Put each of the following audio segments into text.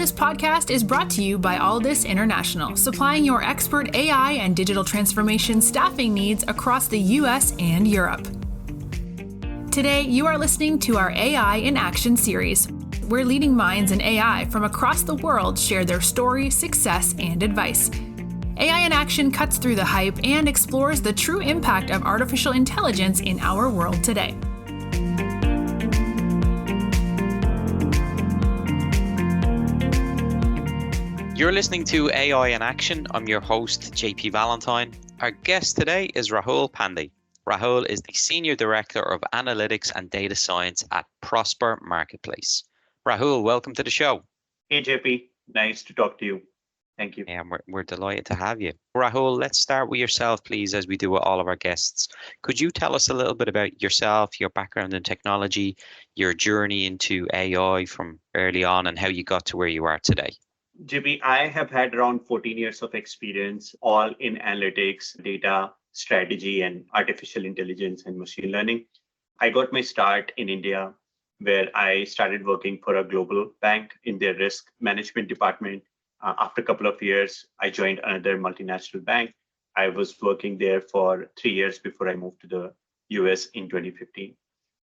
Alldus podcast is brought to you by Alldus International, supplying your expert AI and digital transformation staffing needs across the US and Europe. Today, you are listening to our AI in Action series, where leading minds in AI from across the world share their story, success, and advice. AI in Action cuts through the hype and explores the true impact of artificial intelligence in our world today. You're listening to AI in Action. I'm your host, JP Valentine. Our guest today is Rahul Pandey. Rahul is the Senior Director of Analytics and Data Science at Prosper Marketplace. Rahul, welcome to the show. Hey, JP. Nice to talk to you. Thank you. Yeah, we're delighted to have you. Rahul, let's start with yourself, please, as we do with all of our guests. Could you tell us a little bit about yourself, your background in technology, your journey into AI from early on, and how you got to where you are today? JP, I have had around 14 years of experience, all in analytics, data, strategy, and artificial intelligence and machine learning. I got my start in India, where I started working for a global bank in their risk management department. After a couple of years, I joined another multinational bank. I was working there for 3 years before I moved to the US in 2015.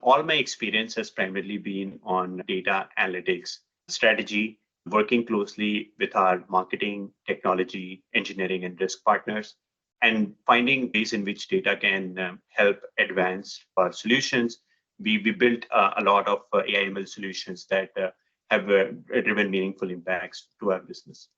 All my experience has primarily been on data analytics, strategy, working closely with our marketing, technology, engineering, and risk partners, and finding ways in which data can help advance our solutions. We built a lot of AI/ML solutions that have driven meaningful impacts to our business.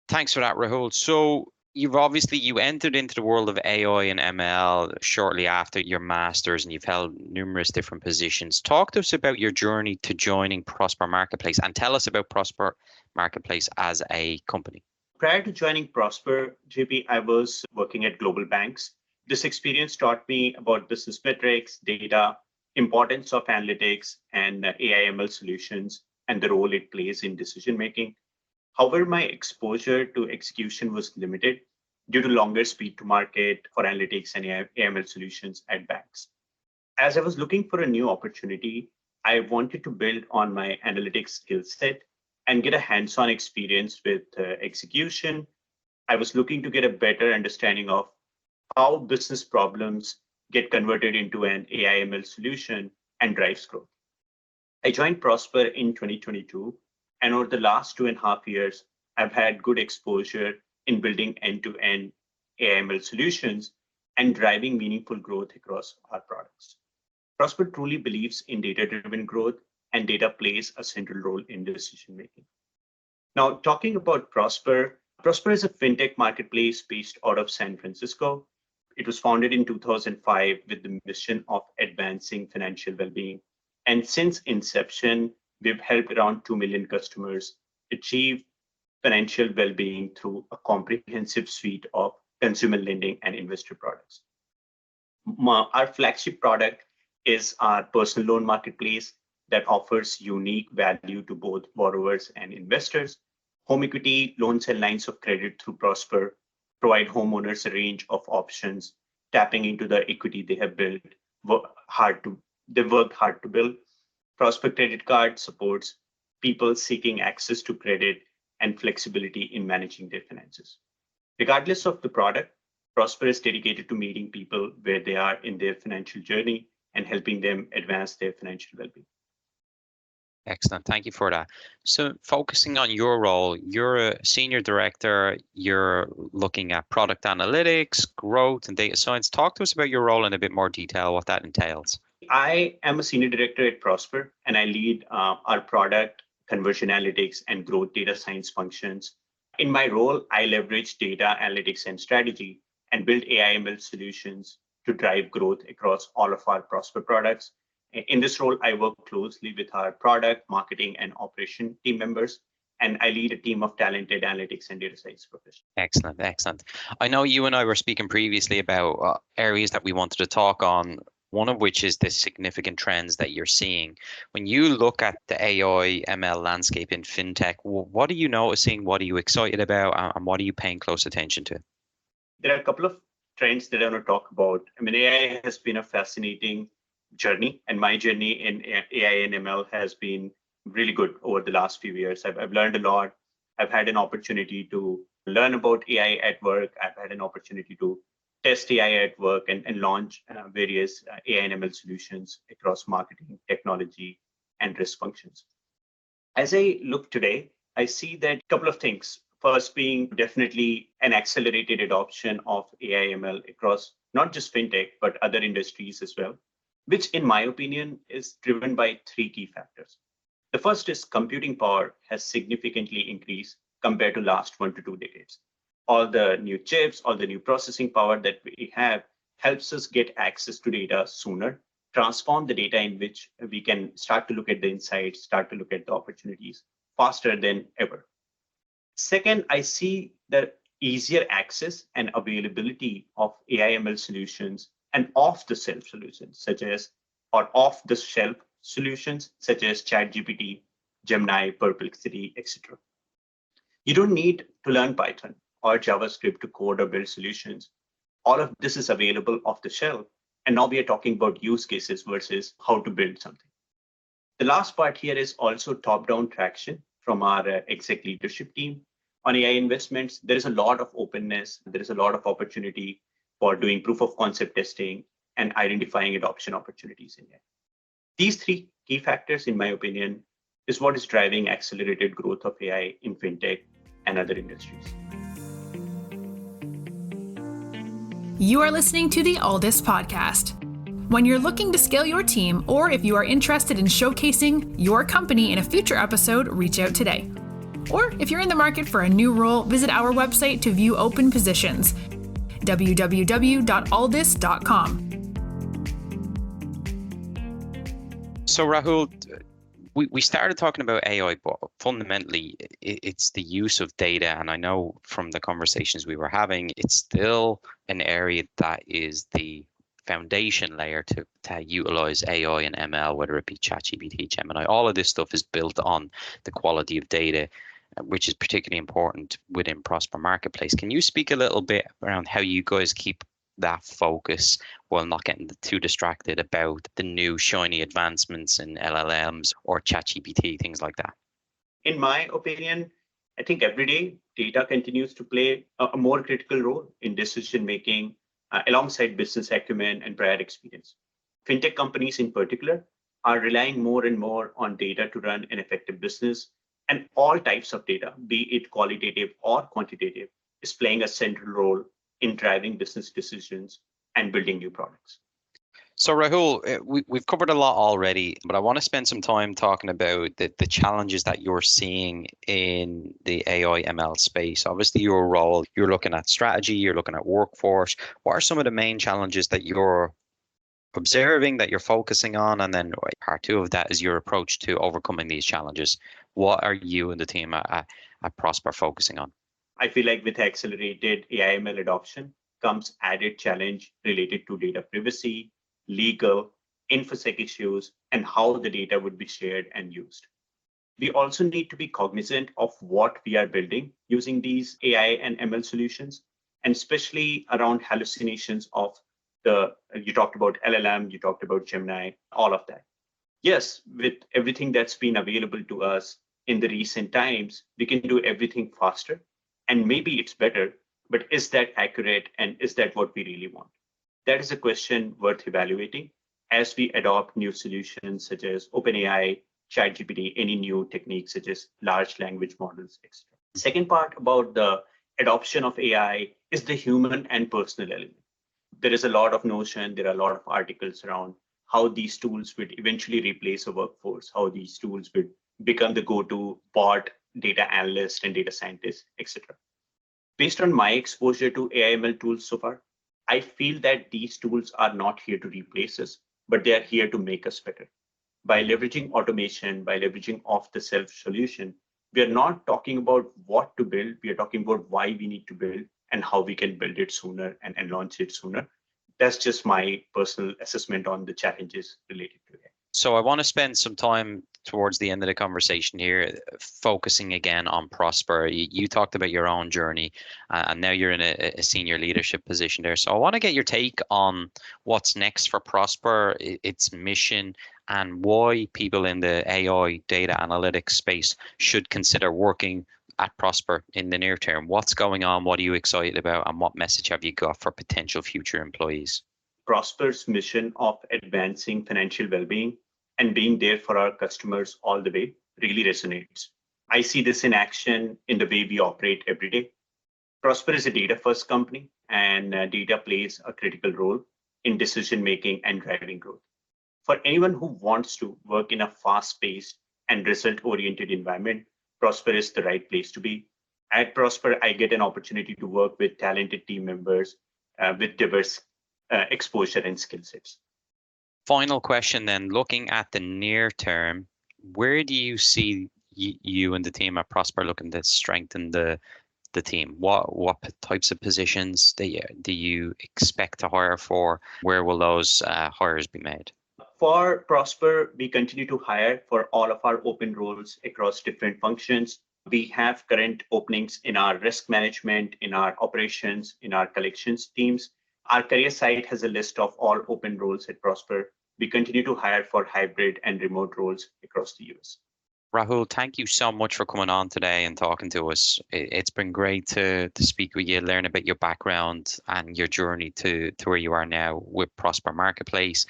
Thanks for that, Rahul. So you entered into the world of AI and ML shortly after your master's, and you've held numerous different positions. Talk to us about your journey to joining Prosper Marketplace, and tell us about Prosper Marketplace as a company. Prior to joining Prosper, JP, I was working at global banks. This experience taught me about business metrics, data, importance of analytics, and AI/ML solutions, and the role it plays in decision making. However, my exposure to execution was limited due to longer speed to market for analytics and AI/ML solutions at banks. As I was looking for a new opportunity, I wanted to build on my analytics skill set and get a hands-on experience with execution. I was looking to get a better understanding of how business problems get converted into an AI/ML solution and drives growth. I joined Prosper in 2022. And over the last 2.5 years, I've had good exposure in building end-to-end AI/ML solutions and driving meaningful growth across our products. Prosper truly believes in data-driven growth, and data plays a central role in decision-making. Now, talking about Prosper, Prosper is a FinTech marketplace based out of San Francisco. It was founded in 2005 with the mission of advancing financial well-being. And since inception, we've helped around 2 million customers achieve financial well-being through a comprehensive suite of consumer lending and investor products. Our flagship product is our personal loan marketplace that offers unique value to both borrowers and investors. Home equity loans and lines of credit through Prosper provide homeowners a range of options, tapping into the equity they have built they worked hard to build. Prosper Credit Card supports people seeking access to credit and flexibility in managing their finances. Regardless of the product, Prosper is dedicated to meeting people where they are in their financial journey and helping them advance their financial well-being. Excellent. Thank you for that. So focusing on your role, you're a senior director, you're looking at product analytics, growth, and data science. Talk to us about your role in a bit more detail, what that entails. I am a senior director at Prosper, and I lead our product, conversion analytics, and growth data science functions. In my role, I leverage data analytics and strategy and build AI/ML solutions to drive growth across all of our Prosper products. In this role, I work closely with our product, marketing, and operation team members, and I lead a team of talented analytics and data science professionals. Excellent, excellent. I know you and I were speaking previously about areas that we wanted to talk on, one of which is the significant trends that you're seeing. When you look at the AI ML landscape in FinTech, what are you noticing? What are you excited about? And what are you paying close attention to? There are a couple of trends that I want to talk about. I mean, AI has been a fascinating journey, and my journey in AI and ML has been really good over the last few years. I've learned a lot. I've had an opportunity to learn about AI at work. I've had an opportunity to test AI at work and launch various AI and ML solutions across marketing, technology, and risk functions. As I look today, I see that a couple of things. First being definitely an accelerated adoption of AI ML across not just fintech, but other industries as well, which in my opinion is driven by three key factors. The first is computing power has significantly increased compared to last 1 to 2 decades. All the new chips, all the new processing power that we have helps us get access to data sooner, transform the data in which we can start to look at the insights, start to look at the opportunities faster than ever. Second, I see the easier access and availability of AI ML solutions and off-the-shelf solutions, such as or off-the-shelf solutions such as ChatGPT, Gemini, Perplexity, etc. You don't need to learn Python or JavaScript to code or build solutions. All of this is available off the shelf. And now we are talking about use cases versus how to build something. The last part here is also top-down traction from our exec leadership team on AI investments. There is a lot of openness. There is a lot of opportunity for doing proof of concept testing and identifying adoption opportunities in AI. These three key factors, in my opinion, is what is driving accelerated growth of AI in fintech and other industries. You are listening to the Alldus podcast. When you're looking to scale your team, or if you are interested in showcasing your company in a future episode, reach out today. Or if you're in the market for a new role, visit our website to view open positions, www.alldus.com. So Rahul, we started talking about AI, but fundamentally it's the use of data. And I know from the conversations we were having, it's still an area that is the foundation layer to utilize AI and ML, whether it be ChatGPT, Gemini. All of this stuff is built on the quality of data, which is particularly important within Prosper Marketplace. Can you speak a little bit around how you guys keep that focus while not getting too distracted about the new shiny advancements in LLMs or ChatGPT, things like that? In my opinion, I think every day data continues to play a more critical role in decision making alongside business acumen and prior experience. Fintech companies in particular are relying more and more on data to run an effective business, and all types of data, be it qualitative or quantitative, is playing a central role in driving business decisions and building new products. So Rahul, we've covered a lot already, but I want to spend some time talking about the challenges that you're seeing in the AI ML space. Obviously, your role, you're looking at strategy, you're looking at workforce. What are some of the main challenges that you're observing, that you're focusing on? And then part two of that is your approach to overcoming these challenges. What are you and the team at Prosper focusing on? I feel like with accelerated AI ML adoption comes added challenge related to data privacy, legal, infosec issues, and how the data would be shared and used. We also need to be cognizant of what we are building using these AI and ML solutions, and especially around hallucinations of you talked about LLM, you talked about Gemini, all of that. Yes, with everything that's been available to us in the recent times, we can do everything faster. And maybe it's better, but is that accurate and is that what we really want? That is a question worth evaluating as we adopt new solutions such as OpenAI, ChatGPT, any new techniques such as large language models, etc. Second part about the adoption of AI is the human and personal element. There is a lot of notion, there are a lot of articles around how these tools would eventually replace a workforce, how these tools would become the go-to bot data analyst and data scientist, etc. Based on my exposure to AI/ML tools so far, I feel that these tools are not here to replace us, but they are here to make us better. By leveraging automation, by leveraging off-the-shelf solution, we are not talking about what to build, we are talking about why we need to build and how we can build it sooner and launch it sooner. That's just my personal assessment on the challenges related to it. So I want to spend some time towards the end of the conversation here, focusing again on Prosper. You talked about your own journey, and now you're in a senior leadership position there. So I want to get your take on what's next for Prosper, its mission, and why people in the AI data analytics space should consider working at Prosper in the near term. What's going on? What are you excited about? And what message have you got for potential future employees? Prosper's mission of advancing financial well-being and being there for our customers all the way really resonates. I see this in action in the way we operate every day. Prosper is a data-first company, and data plays a critical role in decision-making and driving growth. For anyone who wants to work in a fast-paced and result-oriented environment, Prosper is the right place to be. At Prosper, I get an opportunity to work with talented team members with diverse exposure and skill sets. Final question then, looking at the near term, where do you see you and the team at Prosper looking to strengthen the team? What types of positions do you expect to hire for? Where will those hires be made? For Prosper, we continue to hire for all of our open roles across different functions. We have current openings in our risk management, in our operations, in our collections teams. Our career site has a list of all open roles at Prosper. We continue to hire for hybrid and remote roles across the US. Rahul, thank you so much for coming on today and talking to us. It's been great to speak with you, learn about your background and your journey to where you are now with Prosper Marketplace.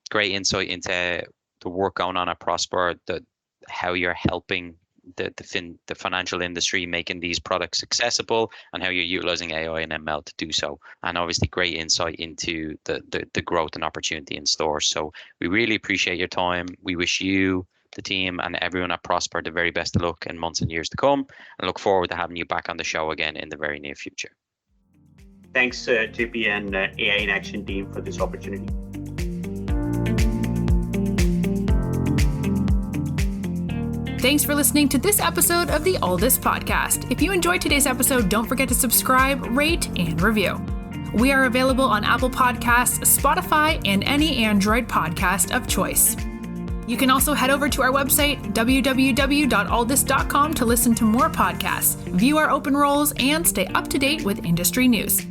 Great insight into the work going on at Prosper, how you're helping the financial industry making these products accessible, and how you're utilizing AI and ML to do so. And obviously great insight into the growth and opportunity in store. So we really appreciate your time. We wish you, the team, and everyone at Prosper the very best of luck in months and years to come, and look forward to having you back on the show again in the very near future. Thanks, JP and AI in Action team for this opportunity. Thanks for listening to this episode of the Alldus podcast. If you enjoyed today's episode, don't forget to subscribe, rate, and review. We are available on Apple Podcasts, Spotify, and any Android podcast of choice. You can also head over to our website, www.alldus.com, to listen to more podcasts, view our open roles, and stay up to date with industry news.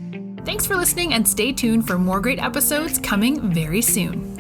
Thanks for listening, and stay tuned for more great episodes coming very soon.